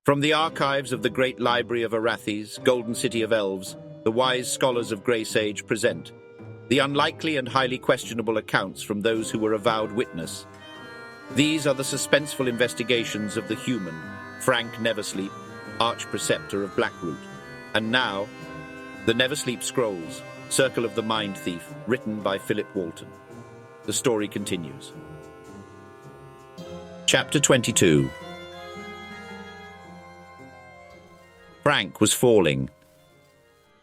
From the archives of the great library of Arathes, Golden City of Elves, the wise scholars of Grey Sage present the unlikely and highly questionable accounts from those who were avowed witness. These are the suspenseful investigations of the human, Fraenk Neversleep, Arch-Preceptor of Blackroot. And now, the Neversleep Scrolls, Circle of the Mind Thief, written by Philip Walton. The story continues. Chapter 22. Fraenk was falling.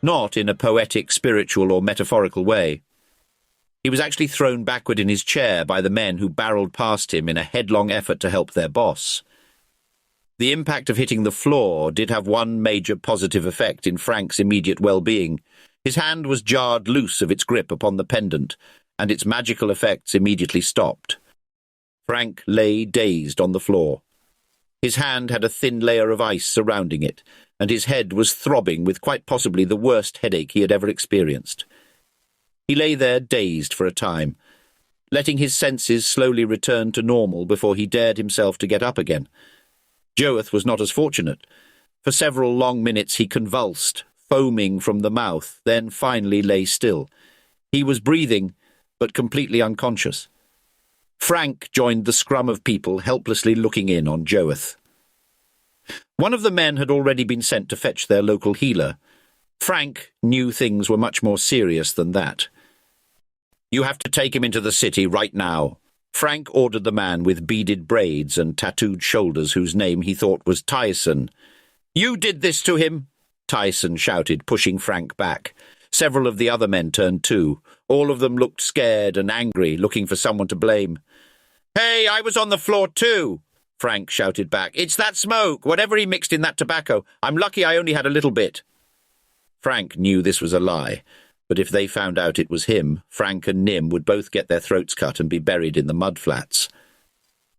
Not in a poetic, spiritual, or metaphorical way. He was actually thrown backward in his chair by the men who barreled past him in a headlong effort to help their boss. The impact of hitting the floor did have one major positive effect in Frank's immediate well-being. His hand was jarred loose of its grip upon the pendant, and its magical effects immediately stopped. Fraenk lay dazed on the floor. His hand had a thin layer of ice surrounding it, and his head was throbbing with quite possibly the worst headache he had ever experienced. He lay there dazed for a time, letting his senses slowly return to normal before he dared himself to get up again. Joeth was not as fortunate. For several long minutes he convulsed, foaming from the mouth, then finally lay still. He was breathing, but completely unconscious. Fraenk joined the scrum of people helplessly looking in on Joeth. One of the men had already been sent to fetch their local healer. Fraenk knew things were much more serious than that. "You have to take him into the city right now," Fraenk ordered the man with beaded braids and tattooed shoulders whose name he thought was Tyson. "You did this to him!" Tyson shouted, pushing Fraenk back. Several of the other men turned too. All of them looked scared and angry, looking for someone to blame. "Hey, I was on the floor too!" Fraenk shouted back. "It's that smoke, whatever he mixed in that tobacco. I'm lucky I only had a little bit." Fraenk knew this was a lie, but if they found out it was him, Fraenk and Nim would both get their throats cut and be buried in the mudflats.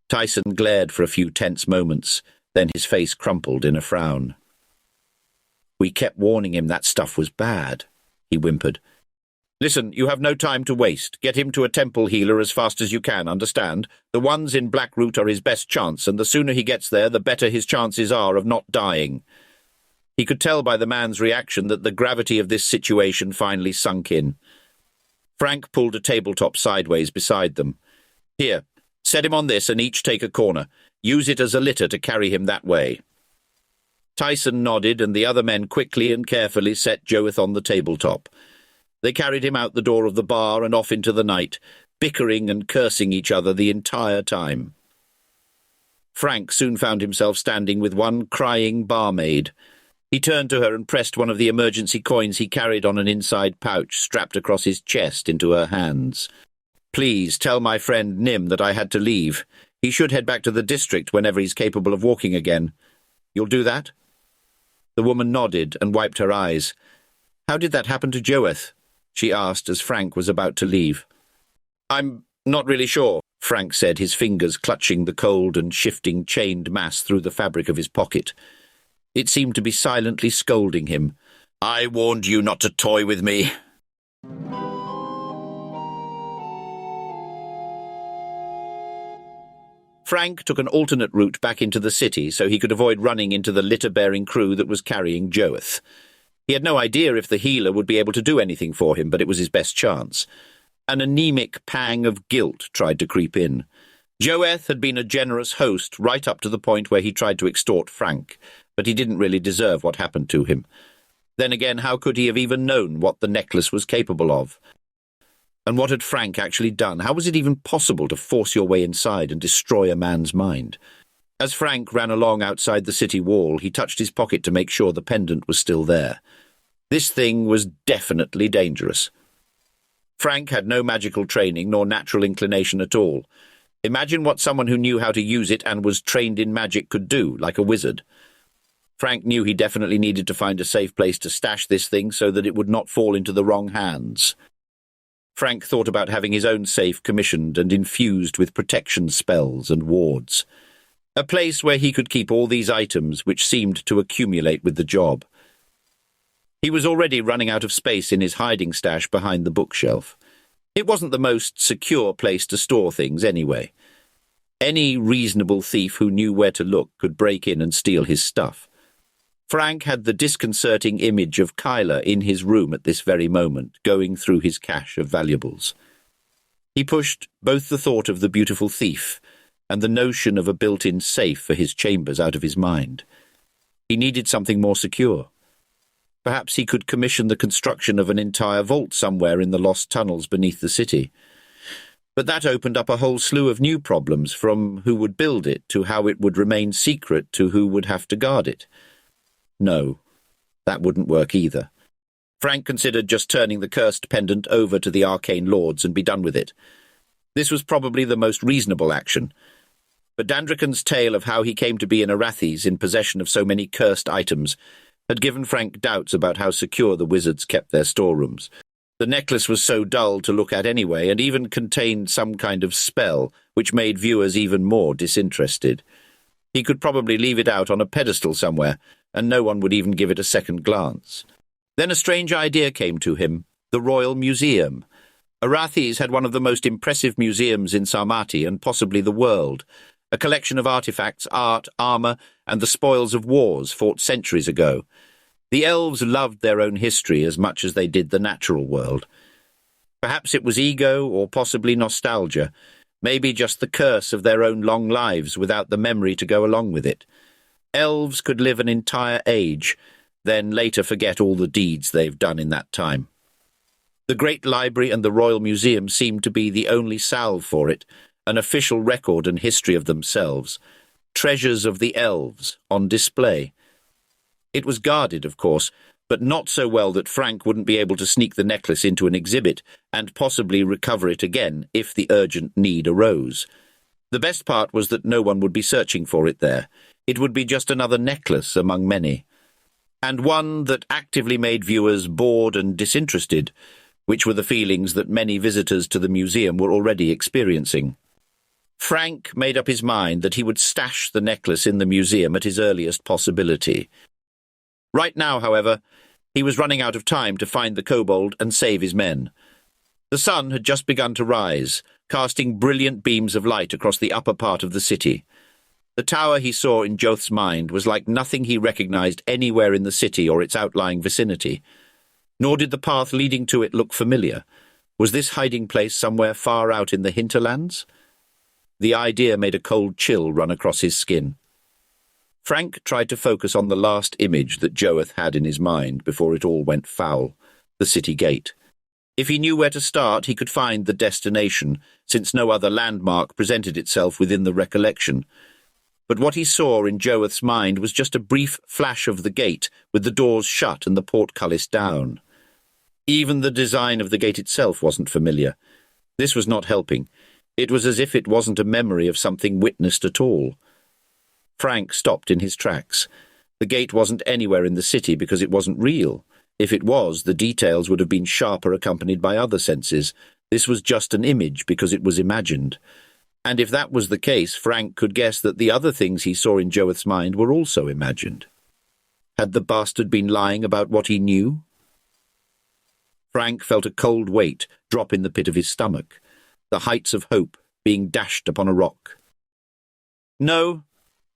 Tyson glared for a few tense moments, then his face crumpled in a frown. "We kept warning him that stuff was bad," he whimpered. "Listen, you have no time to waste. Get him to a temple healer as fast as you can, understand? The ones in Blackroot are his best chance, and the sooner he gets there, the better his chances are of not dying." He could tell by the man's reaction that the gravity of this situation finally sunk in. Fraenk pulled a tabletop sideways beside them. "Here, set him on this and each take a corner. Use it as a litter to carry him that way." Tyson nodded, and the other men quickly and carefully set Joeth on the tabletop. They carried him out the door of the bar and off into the night, bickering and cursing each other the entire time. Fraenk soon found himself standing with one crying barmaid. He turned to her and pressed one of the emergency coins he carried on an inside pouch strapped across his chest into her hands. "Please tell my friend Nim that I had to leave. He should head back to the district whenever he's capable of walking again. You'll do that?" The woman nodded and wiped her eyes. "How did that happen to Joeth?" she asked as Fraenk was about to leave. "I'm not really sure," Fraenk said, his fingers clutching the cold and shifting chained mass through the fabric of his pocket. It seemed to be silently scolding him. "I warned you not to toy with me." Fraenk took an alternate route back into the city so he could avoid running into the litter-bearing crew that was carrying Joeth. He had no idea if the healer would be able to do anything for him, but it was his best chance. An anemic pang of guilt tried to creep in. Joeth had been a generous host right up to the point where he tried to extort Fraenk, but he didn't really deserve what happened to him. Then again, how could he have even known what the necklace was capable of? And what had Fraenk actually done? How was it even possible to force your way inside and destroy a man's mind? As Fraenk ran along outside the city wall, he touched his pocket to make sure the pendant was still there. This thing was definitely dangerous. Fraenk had no magical training nor natural inclination at all. Imagine what someone who knew how to use it and was trained in magic could do, like a wizard. Fraenk knew he definitely needed to find a safe place to stash this thing so that it would not fall into the wrong hands. Fraenk thought about having his own safe commissioned and infused with protection spells and wards. A place where he could keep all these items which seemed to accumulate with the job. He was already running out of space in his hiding stash behind the bookshelf. It wasn't the most secure place to store things anyway. Any reasonable thief who knew where to look could break in and steal his stuff. Fraenk had the disconcerting image of Kyla in his room at this very moment, going through his cache of valuables. He pushed both the thought of the beautiful thief and the notion of a built-in safe for his chambers out of his mind. He needed something more secure. Perhaps he could commission the construction of an entire vault somewhere in the lost tunnels beneath the city. But that opened up a whole slew of new problems, from who would build it to how it would remain secret to who would have to guard it. No, that wouldn't work either. Fraenk considered just turning the cursed pendant over to the arcane lords and be done with it. This was probably the most reasonable action. But Dandrican's tale of how he came to be in Arathis in possession of so many cursed items had given Fraenk doubts about how secure the wizards kept their storerooms. The necklace was so dull to look at anyway, and even contained some kind of spell, which made viewers even more disinterested. He could probably leave it out on a pedestal somewhere, and no one would even give it a second glance. Then a strange idea came to him: the Royal Museum. Arathis had one of the most impressive museums in Sarmati and possibly the world, a collection of artifacts, art, armour, and the spoils of wars fought centuries ago. The elves loved their own history as much as they did the natural world. Perhaps it was ego, or possibly nostalgia, maybe just the curse of their own long lives without the memory to go along with it. Elves could live an entire age, then later forget all the deeds they've done in that time. The Great Library and the Royal Museum seemed to be the only salve for it, an official record and history of themselves, treasures of the elves on display. It was guarded, of course, but not so well that Fraenk wouldn't be able to sneak the necklace into an exhibit and possibly recover it again if the urgent need arose. The best part was that no one would be searching for it there. It would be just another necklace among many, and one that actively made viewers bored and disinterested, which were the feelings that many visitors to the museum were already experiencing. Fraenk made up his mind that he would stash the necklace in the museum at his earliest possibility. Right now, however, he was running out of time to find the kobold and save his men. The sun had just begun to rise, casting brilliant beams of light across the upper part of the city. The tower he saw in Joth's mind was like nothing he recognized anywhere in the city or its outlying vicinity. Nor did the path leading to it look familiar. Was this hiding place somewhere far out in the hinterlands? The idea made a cold chill run across his skin. Fraenk tried to focus on the last image that Joth had in his mind before it all went foul, the city gate. If he knew where to start, he could find the destination, since no other landmark presented itself within the recollection. But what he saw in Joth's mind was just a brief flash of the gate, with the doors shut and the portcullis down. Even the design of the gate itself wasn't familiar. This was not helping. It was as if it wasn't a memory of something witnessed at all. Fraenk stopped in his tracks. The gate wasn't anywhere in the city because it wasn't real. If it was, the details would have been sharper, accompanied by other senses. This was just an image because it was imagined. And if that was the case, Fraenk could guess that the other things he saw in Joth's mind were also imagined. Had the bastard been lying about what he knew? Fraenk felt a cold weight drop in the pit of his stomach, the heights of hope being dashed upon a rock. No,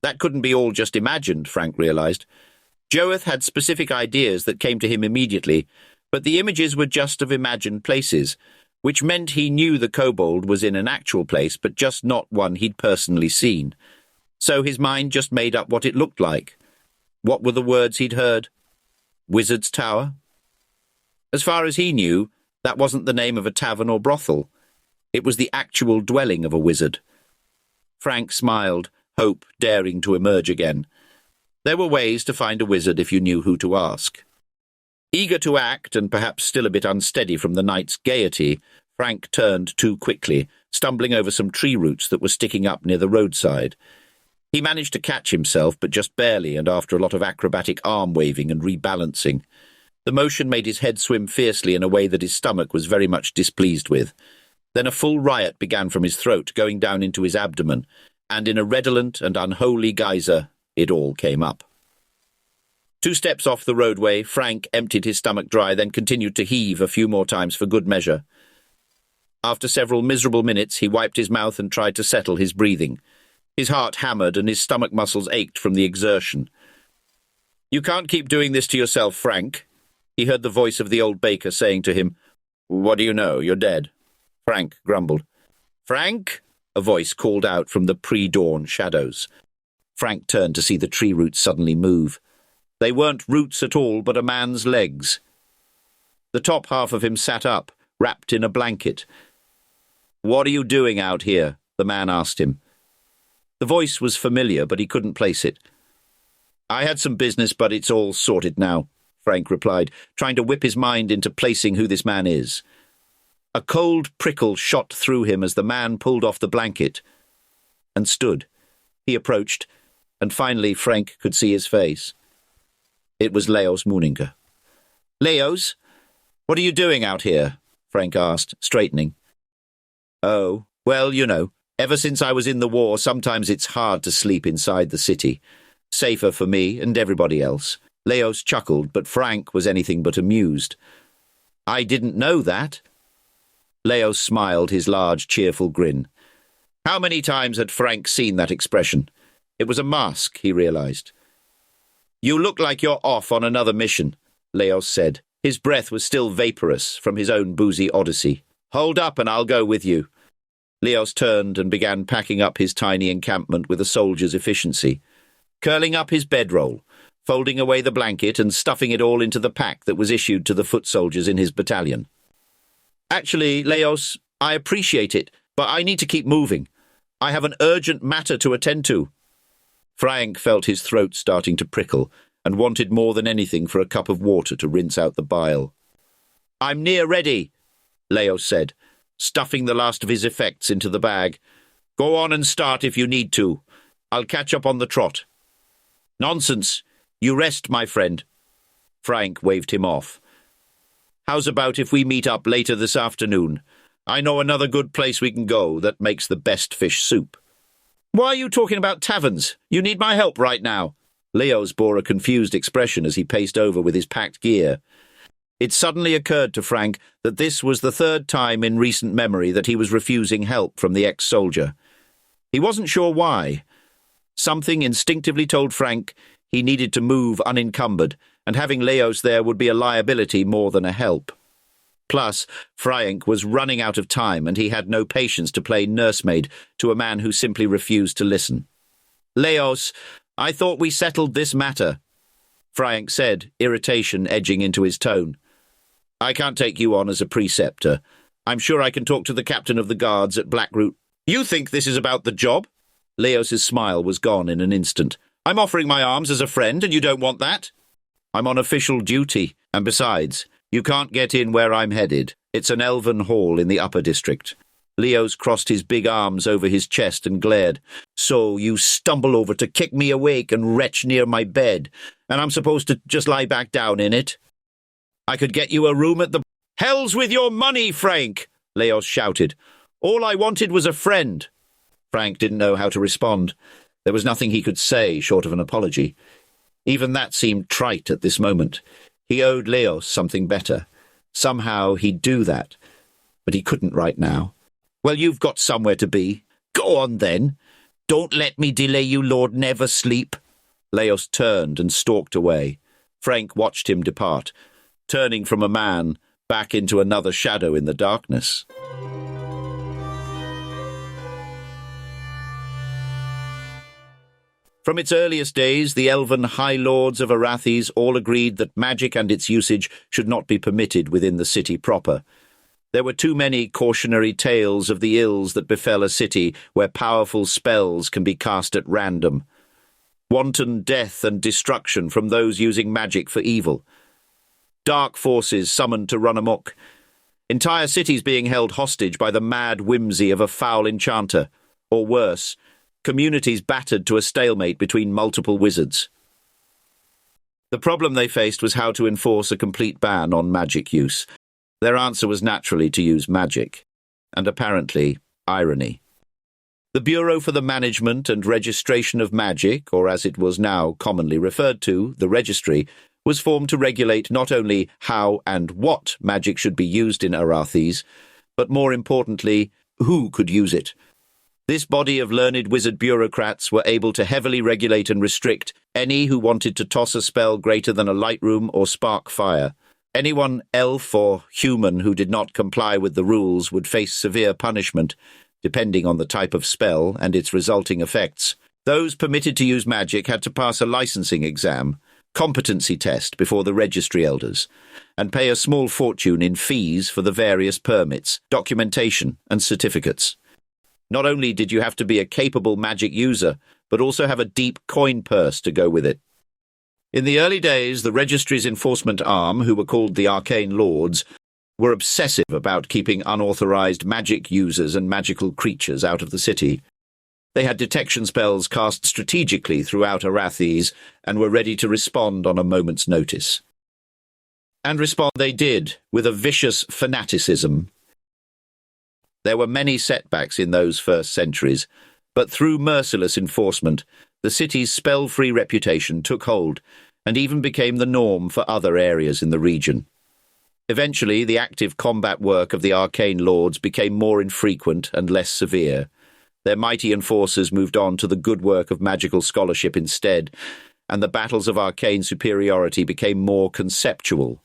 that couldn't be all just imagined, Fraenk realized. Joth had specific ideas that came to him immediately, but the images were just of imagined places, which meant he knew the kobold was in an actual place, but just not one he'd personally seen. So his mind just made up what it looked like. What were the words he'd heard? Wizard's Tower? As far as he knew, that wasn't the name of a tavern or brothel. It was the actual dwelling of a wizard. Fraenk smiled, hope daring to emerge again. There were ways to find a wizard if you knew who to ask. Eager to act, and perhaps still a bit unsteady from the night's gaiety, Fraenk turned too quickly, stumbling over some tree roots that were sticking up near the roadside. He managed to catch himself, but just barely, and after a lot of acrobatic arm-waving and rebalancing. The motion made his head swim fiercely in a way that his stomach was very much displeased with. Then a full riot began from his throat, going down into his abdomen, and in a redolent and unholy geyser, it all came up. 2 steps off the roadway, Fraenk emptied his stomach dry, then continued to heave a few more times for good measure. After several miserable minutes, he wiped his mouth and tried to settle his breathing. His heart hammered and his stomach muscles ached from the exertion. "You can't keep doing this to yourself, Fraenk," he heard the voice of the old baker saying to him. "What do you know? You're dead." Fraenk grumbled. "Fraenk!" a voice called out from the pre-dawn shadows. Fraenk turned to see the tree roots suddenly move. They weren't roots at all, but a man's legs. The top half of him sat up, wrapped in a blanket. "What are you doing out here?" the man asked him. The voice was familiar, but he couldn't place it. "I had some business, but it's all sorted now," Fraenk replied, trying to whip his mind into placing who this man is. A cold prickle shot through him as the man pulled off the blanket and stood. He approached, and finally Fraenk could see his face. It was Leos Mooninger. "Leos, what are you doing out here?" Fraenk asked, straightening. "Oh, well, you know, ever since I was in the war, sometimes it's hard to sleep inside the city. Safer for me and everybody else." Leos chuckled, but Fraenk was anything but amused. "I didn't know that." Leos smiled his large, cheerful grin. How many times had Fraenk seen that expression? It was a mask, he realized. "You look like you're off on another mission," Leos said. His breath was still vaporous from his own boozy odyssey. "Hold up and I'll go with you." Leos turned and began packing up his tiny encampment with a soldier's efficiency, curling up his bedroll, folding away the blanket and stuffing it all into the pack that was issued to the foot soldiers in his battalion. "Actually, Leos, I appreciate it, but I need to keep moving. I have an urgent matter to attend to." Fraenk felt his throat starting to prickle and wanted more than anything for a cup of water to rinse out the bile. "I'm near ready," Leos said, stuffing the last of his effects into the bag. "Go on and start if you need to. I'll catch up on the trot." "Nonsense. You rest, my friend." Fraenk waved him off. "How's about if we meet up later this afternoon? I know another good place we can go that makes the best fish soup." "Why are you talking about taverns? You need my help right now." Leos bore a confused expression as he paced over with his packed gear. It suddenly occurred to Fraenk that this was the third time in recent memory that he was refusing help from the ex-soldier. He wasn't sure why. Something instinctively told Fraenk he needed to move unencumbered, and having Leos there would be a liability more than a help. Plus, Fraenk was running out of time, and he had no patience to play nursemaid to a man who simply refused to listen. "Leos, I thought we settled this matter," Fraenk said, irritation edging into his tone. "I can't take you on as a preceptor. I'm sure I can talk to the captain of the guards at Blackroot." "You think this is about the job?" Leos's smile was gone in an instant. "I'm offering my arms as a friend, and you don't want that?" "I'm on official duty, and besides, you can't get in where I'm headed. It's an elven hall in the upper district." Leos crossed his big arms over his chest and glared. "So you stumble over to kick me awake and retch near my bed, and I'm supposed to just lie back down in it? I could get you a room at the—" "Hell's with your money, Fraenk!" Leos shouted. "All I wanted was a friend." Fraenk didn't know how to respond. There was nothing he could say short of an apology. Even that seemed trite at this moment. He owed Leos something better. Somehow he'd do that. But he couldn't right now. "Well, you've got somewhere to be. Go on, then. Don't let me delay you, Lord Neversleep." Leos turned and stalked away. Fraenk watched him depart, turning from a man back into another shadow in the darkness. From its earliest days, the elven high lords of Arathis all agreed that magic and its usage should not be permitted within the city proper. There were too many cautionary tales of the ills that befell a city where powerful spells can be cast at random. Wanton death and destruction from those using magic for evil. Dark forces summoned to run amok. Entire cities being held hostage by the mad whimsy of a foul enchanter. Or worse, communities battered to a stalemate between multiple wizards. The problem they faced was how to enforce a complete ban on magic use. Their answer was naturally to use magic, and apparently irony. The Bureau for the Management and Registration of Magic, or as it was now commonly referred to, the Registry, was formed to regulate not only how and what magic should be used in Arathis, but more importantly, who could use it. This body of learned wizard bureaucrats were able to heavily regulate and restrict any who wanted to toss a spell greater than a light room or spark fire. Anyone elf or human who did not comply with the rules would face severe punishment, depending on the type of spell and its resulting effects. Those permitted to use magic had to pass a licensing exam, competency test before the registry elders, and pay a small fortune in fees for the various permits, documentation, and certificates. Not only did you have to be a capable magic user, but also have a deep coin purse to go with it. In the early days, the registry's enforcement arm, who were called the Arcane Lords, were obsessive about keeping unauthorized magic users and magical creatures out of the city. They had detection spells cast strategically throughout Arathis and were ready to respond on a moment's notice. And respond they did, with a vicious fanaticism. There were many setbacks in those first centuries, but through merciless enforcement, the city's spell-free reputation took hold and even became the norm for other areas in the region. Eventually, the active combat work of the Arcane Lords became more infrequent and less severe. Their mighty enforcers moved on to the good work of magical scholarship instead, and the battles of arcane superiority became more conceptual.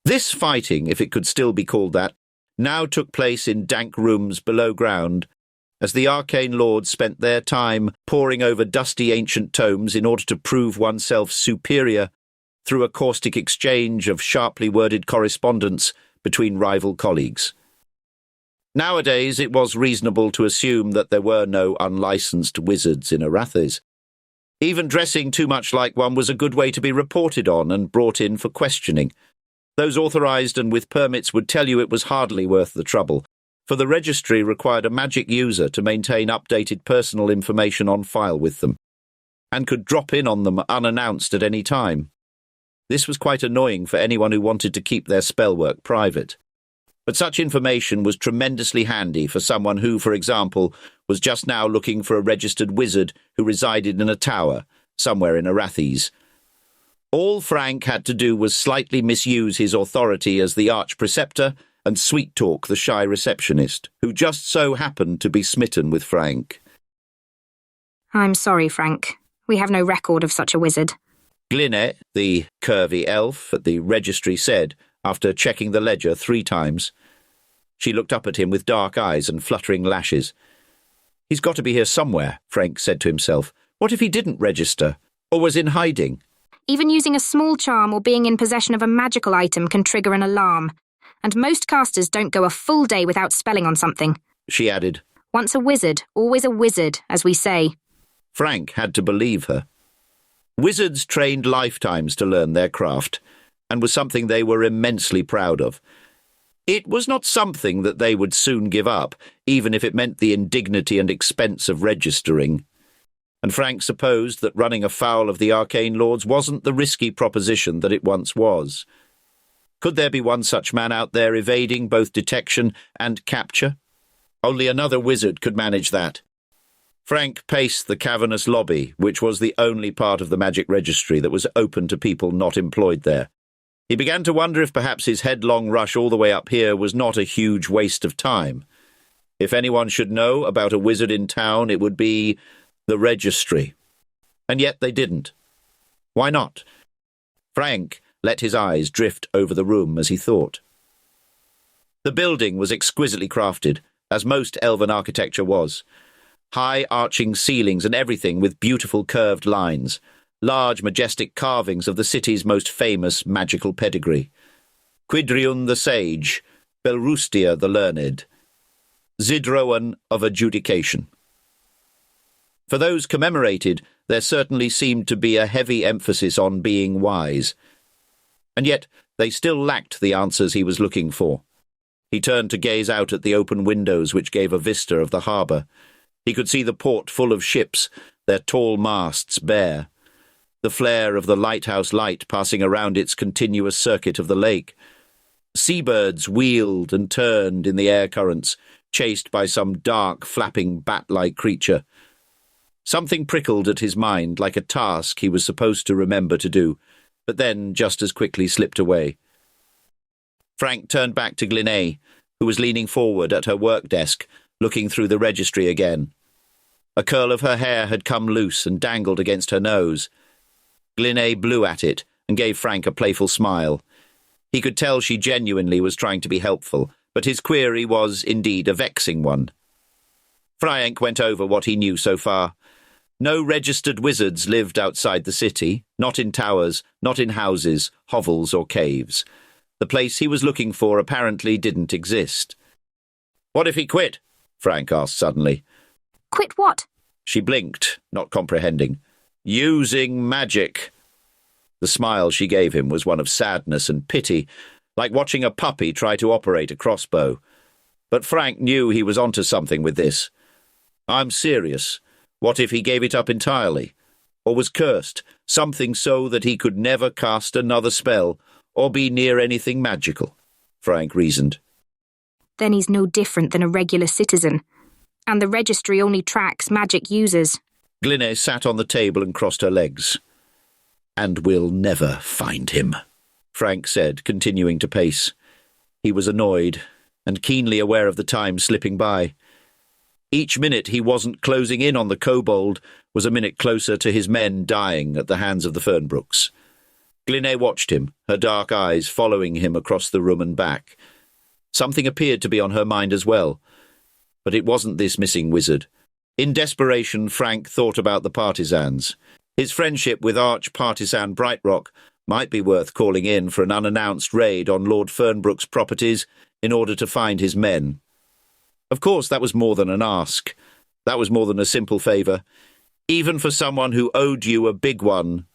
This fighting, if it could still be called that, now took place in dank rooms below ground, as the Arcane Lords spent their time poring over dusty ancient tomes in order to prove oneself superior through a caustic exchange of sharply worded correspondence between rival colleagues. Nowadays, it was reasonable to assume that there were no unlicensed wizards in Arathis. Even dressing too much like one was a good way to be reported on and brought in for questioning. Those authorized and with permits would tell you it was hardly worth the trouble, for the registry required a magic user to maintain updated personal information on file with them, and could drop in on them unannounced at any time. This was quite annoying for anyone who wanted to keep their spellwork private. But such information was tremendously handy for someone who, for example, was just now looking for a registered wizard who resided in a tower, somewhere in Arathis. All Fraenk had to do was slightly misuse his authority as the arch-preceptor and sweet-talk the shy receptionist, who just so happened to be smitten with Fraenk. "I'm sorry, Fraenk. We have no record of such a wizard," Glynnet, the curvy elf at the registry, said, after checking the ledger 3 times. She looked up at him with dark eyes and fluttering lashes. "He's got to be here somewhere," Fraenk said to himself. "What if he didn't register, or was in hiding?" "Even using a small charm or being in possession of a magical item can trigger an alarm, and most casters don't go a full day without spelling on something," she added. "Once a wizard, always a wizard, as we say." Fraenk had to believe her. Wizards trained lifetimes to learn their craft, and was something they were immensely proud of. It was not something that they would soon give up, even if it meant the indignity and expense of registering. And Fraenk supposed that running afoul of the Arcane Lords wasn't the risky proposition that it once was. Could there be one such man out there evading both detection and capture? Only another wizard could manage that. Fraenk paced the cavernous lobby, which was the only part of the Magic Registry that was open to people not employed there. He began to wonder if perhaps his headlong rush all the way up here was not a huge waste of time. If anyone should know about a wizard in town, it would be the registry. And yet they didn't. Why not? Fraenk let his eyes drift over the room as he thought. The building was exquisitely crafted, as most elven architecture was. High arching ceilings and everything with beautiful curved lines, large majestic carvings of the city's most famous magical pedigree. Quidriun the Sage, Belrustia the Learned, Zidroan of Adjudication. For those commemorated, there certainly seemed to be a heavy emphasis on being wise. And yet they still lacked the answers he was looking for. He turned to gaze out at the open windows which gave a vista of the harbour. He could see the port full of ships, their tall masts bare, the flare of the lighthouse light passing around its continuous circuit of the lake. Seabirds wheeled and turned in the air currents, chased by some dark, flapping bat-like creature. Something prickled at his mind like a task he was supposed to remember to do, but then just as quickly slipped away. Fraenk turned back to Glynnet, who was leaning forward at her work desk, looking through the registry again. A curl of her hair had come loose and dangled against her nose. Glinne blew at it and gave Fraenk a playful smile. He could tell she genuinely was trying to be helpful, but his query was indeed a vexing one. Fraenk went over what he knew so far. No registered wizards lived outside the city, not in towers, not in houses, hovels or caves. The place he was looking for apparently didn't exist. "What if he quit?" Fraenk asked suddenly. Quit what? She blinked, not comprehending. "Using magic." The smile she gave him was one of sadness and pity, like watching a puppy try to operate a crossbow. But Fraenk knew he was onto something with this. "I'm serious. What if he gave it up entirely? Or was cursed, something so that he could never cast another spell or be near anything magical?" Fraenk reasoned. Then he's no different than a regular citizen. And the registry only tracks magic users. Glinne sat on the table and crossed her legs. "And we'll never find him," Fraenk said, continuing to pace. He was annoyed and keenly aware of the time slipping by. Each minute he wasn't closing in on the Kobold was a minute closer to his men dying at the hands of the Fernbrooks. Glinne watched him, her dark eyes following him across the room and back. Something appeared to be on her mind as well. But it wasn't this missing wizard. In desperation, Fraenk thought about the partisans. His friendship with arch-partisan Brightrock might be worth calling in for an unannounced raid on Lord Fernbrook's properties in order to find his men. Of course, that was more than an ask. That was more than a simple favour. Even for someone who owed you a big one,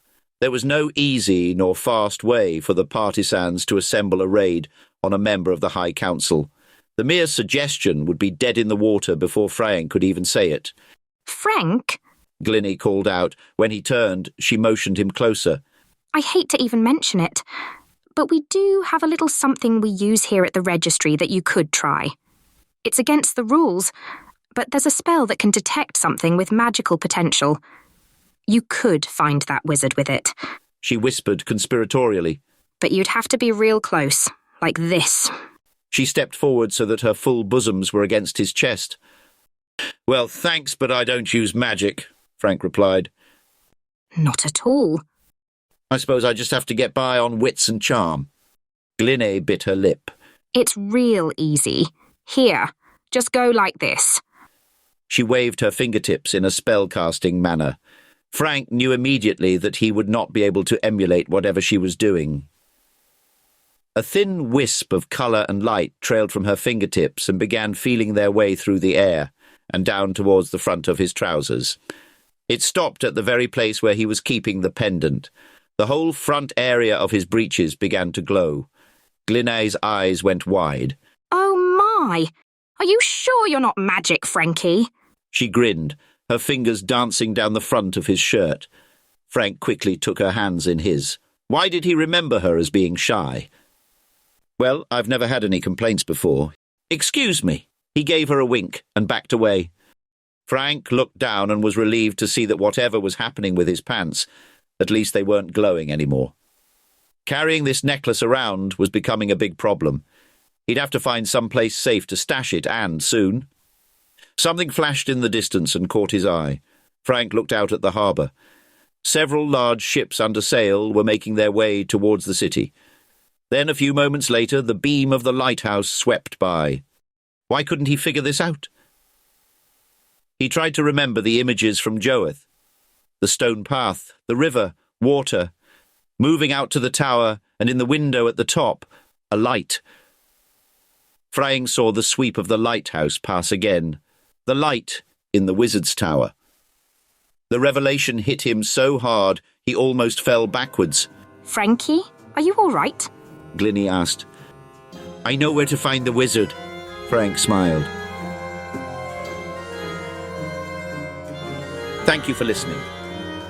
there was no easy nor fast way for the partisans to assemble a raid on a member of the High Council. The mere suggestion would be dead in the water before Fraenk could even say it. Fraenk? Glinne called out. When he turned, she motioned him closer. I hate to even mention it, but we do have a little something we use here at the registry that you could try. It's against the rules, but there's a spell that can detect something with magical potential. You could find that wizard with it. She whispered conspiratorially. But you'd have to be real close, like this. She stepped forward so that her full bosoms were against his chest. "Well, thanks, but I don't use magic," Fraenk replied. Not at all. "I suppose I just have to get by on wits and charm." Glinne bit her lip. It's real easy. Here, just go like this. She waved her fingertips in a spell-casting manner. Fraenk knew immediately that he would not be able to emulate whatever she was doing. A thin wisp of colour and light trailed from her fingertips and began feeling their way through the air and down towards the front of his trousers. It stopped at the very place where he was keeping the pendant. The whole front area of his breeches began to glow. Glinne's eyes went wide. Oh my! Are you sure you're not magic, Frankie? She grinned, her fingers dancing down the front of his shirt. Fraenk quickly took her hands in his. Why did he remember her as being shy? "Well, I've never had any complaints before. Excuse me." He gave her a wink and backed away. Fraenk looked down and was relieved to see that whatever was happening with his pants, at least they weren't glowing anymore. Carrying this necklace around was becoming a big problem. He'd have to find some place safe to stash it, and soon. Something flashed in the distance and caught his eye. Fraenk looked out at the harbour. Several large ships under sail were making their way towards the city. Then, a few moments later, the beam of the lighthouse swept by. Why couldn't he figure this out? He tried to remember the images from Joeth. The stone path, the river, water, moving out to the tower, and in the window at the top, a light. Fraenk saw the sweep of the lighthouse pass again. The light in the wizard's tower. The revelation hit him so hard he almost fell backwards. Frankie, are you all right? Glinne asked. "I know where to find the wizard," Fraenk smiled. Thank you for listening.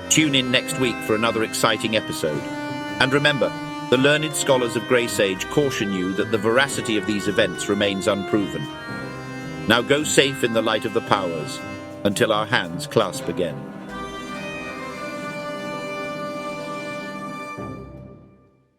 Tune in next week for another exciting episode. And remember, the learned scholars of Greysage caution you that the veracity of these events remains unproven. Now go safe in the light of the powers, until our hands clasp again.